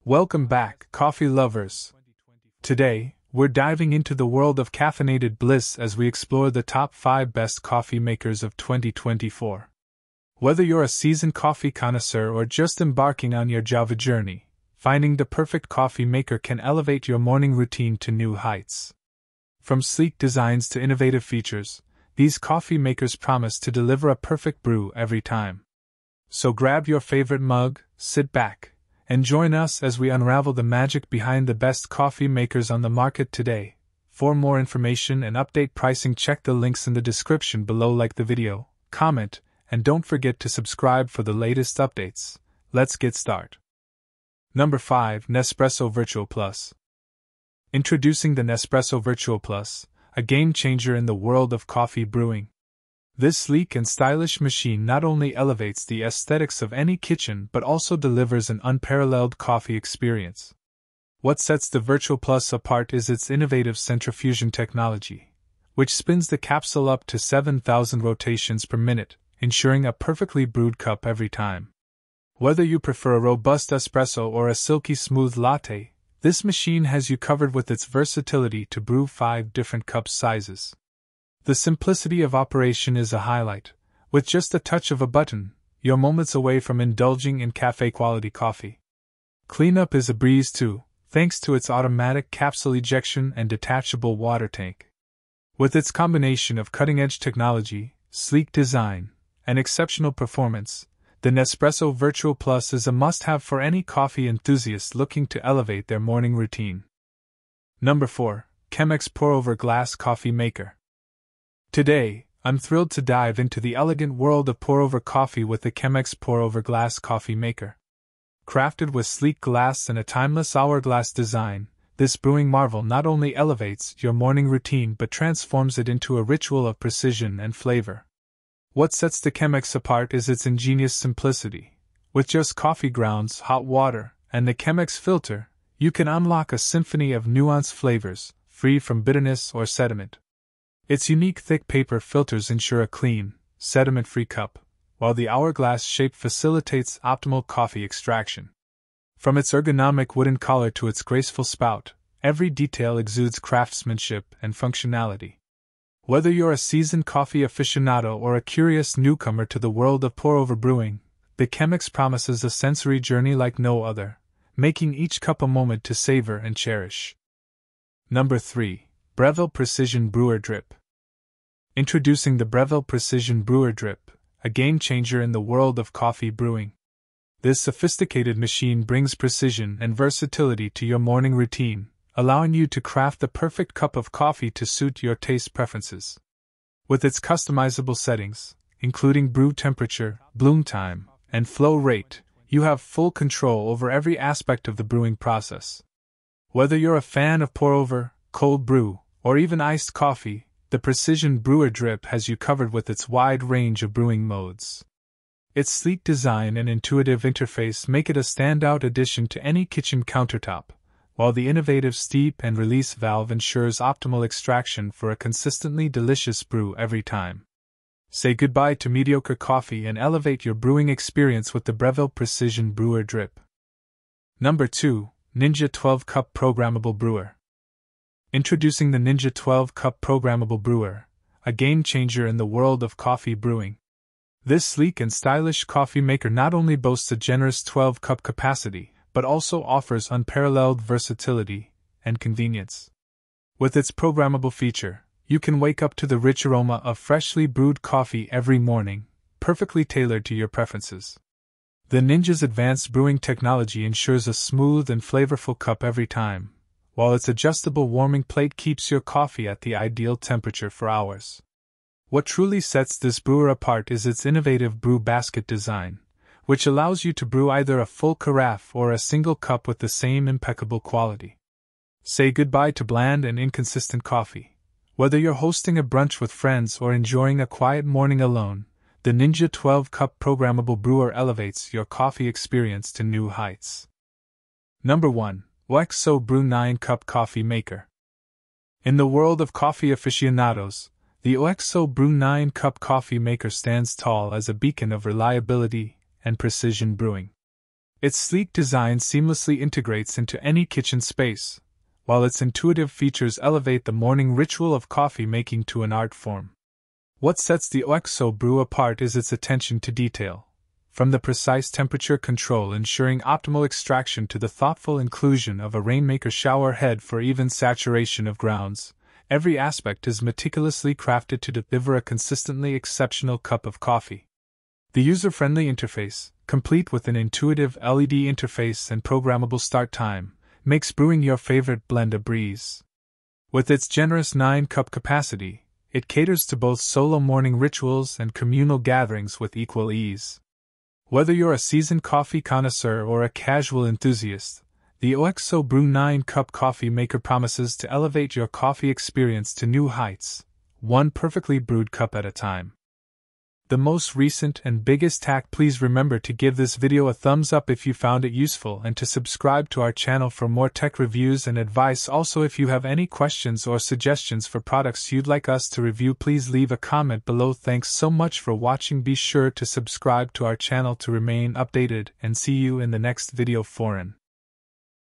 Welcome back, coffee lovers. Today, we're diving into the world of caffeinated bliss as we explore the top 5 best coffee makers of 2024. Whether you're a seasoned coffee connoisseur or just embarking on your Java journey, finding the perfect coffee maker can elevate your morning routine to new heights. From sleek designs to innovative features, these coffee makers promise to deliver a perfect brew every time. So grab your favorite mug, sit back, and join us as we unravel the magic behind the best coffee makers on the market today. For more information and update pricing, check the links in the description below. Like the video, comment, and don't forget to subscribe for the latest updates. Let's get started. Number 5. Nespresso Virtual Plus. Introducing the Nespresso Virtual Plus, a game changer in the world of coffee brewing. This sleek and stylish machine not only elevates the aesthetics of any kitchen but also delivers an unparalleled coffee experience. What sets the Virtual Plus apart is its innovative centrifusion technology, which spins the capsule up to 7,000 rotations per minute, ensuring a perfectly brewed cup every time. Whether you prefer a robust espresso or a silky smooth latte, this machine has you covered with its versatility to brew 5 different cup sizes. The simplicity of operation is a highlight. With just a touch of a button, you're moments away from indulging in cafe-quality coffee. Cleanup is a breeze too, thanks to its automatic capsule ejection and detachable water tank. With its combination of cutting-edge technology, sleek design, and exceptional performance, the Nespresso Virtual Plus is a must-have for any coffee enthusiast looking to elevate their morning routine. Number 4. Chemex Pour-Over Glass Coffee Maker. Today, I'm thrilled to dive into the elegant world of pour-over coffee with the Chemex Pour-Over Glass Coffee Maker. Crafted with sleek glass and a timeless hourglass design, this brewing marvel not only elevates your morning routine but transforms it into a ritual of precision and flavor. What sets the Chemex apart is its ingenious simplicity. With just coffee grounds, hot water, and the Chemex filter, you can unlock a symphony of nuanced flavors, free from bitterness or sediment. Its unique thick paper filters ensure a clean, sediment-free cup, while the hourglass shape facilitates optimal coffee extraction. From its ergonomic wooden collar to its graceful spout, every detail exudes craftsmanship and functionality. Whether you're a seasoned coffee aficionado or a curious newcomer to the world of pour-over brewing, the Chemex promises a sensory journey like no other, making each cup a moment to savor and cherish. Number 3. Breville Precision Brewer Drip. Introducing the Breville Precision Brewer Drip, a game-changer in the world of coffee brewing. This sophisticated machine brings precision and versatility to your morning routine, allowing you to craft the perfect cup of coffee to suit your taste preferences. With its customizable settings, including brew temperature, bloom time, and flow rate, you have full control over every aspect of the brewing process. Whether you're a fan of pour-over, cold brew, or even iced coffee, the Precision Brewer Drip has you covered with its wide range of brewing modes. Its sleek design and intuitive interface make it a standout addition to any kitchen countertop, while the innovative steep and release valve ensures optimal extraction for a consistently delicious brew every time. Say goodbye to mediocre coffee and elevate your brewing experience with the Breville Precision Brewer Drip. Number 2. Ninja 12-Cup Programmable Brewer. Introducing the Ninja 12-Cup Programmable Brewer, a game-changer in the world of coffee brewing. This sleek and stylish coffee maker not only boasts a generous 12-cup capacity, but also offers unparalleled versatility and convenience. With its programmable feature, you can wake up to the rich aroma of freshly brewed coffee every morning, perfectly tailored to your preferences. The Ninja's advanced brewing technology ensures a smooth and flavorful cup every time, while its adjustable warming plate keeps your coffee at the ideal temperature for hours. What truly sets this brewer apart is its innovative brew basket design, which allows you to brew either a full carafe or a single cup with the same impeccable quality. Say goodbye to bland and inconsistent coffee. Whether you're hosting a brunch with friends or enjoying a quiet morning alone, the Ninja 12-Cup Programmable Brewer elevates your coffee experience to new heights. Number 1. OXO Brew 9-Cup Coffee Maker. In the world of coffee aficionados, the OXO Brew 9-Cup Coffee Maker stands tall as a beacon of reliability and precision brewing. Its sleek design seamlessly integrates into any kitchen space, while its intuitive features elevate the morning ritual of coffee making to an art form. What sets the OXO Brew apart is its attention to detail. From the precise temperature control ensuring optimal extraction to the thoughtful inclusion of a rainmaker shower head for even saturation of grounds, every aspect is meticulously crafted to deliver a consistently exceptional cup of coffee. The user-friendly interface, complete with an intuitive LED interface and programmable start time, makes brewing your favorite blend a breeze. With its generous 9-cup capacity, it caters to both solo morning rituals and communal gatherings with equal ease. Whether you're a seasoned coffee connoisseur or a casual enthusiast, the OXO Brew 9-cup coffee maker promises to elevate your coffee experience to new heights, one perfectly brewed cup at a time. The most recent and biggest hack. Please remember to give this video a thumbs up if you found it useful and to subscribe to our channel for more tech reviews and advice. Also, if you have any questions or suggestions for products you'd like us to review, please leave a comment below. Thanks so much for watching. Be sure to subscribe to our channel to remain updated and see you in the next video. Foreign.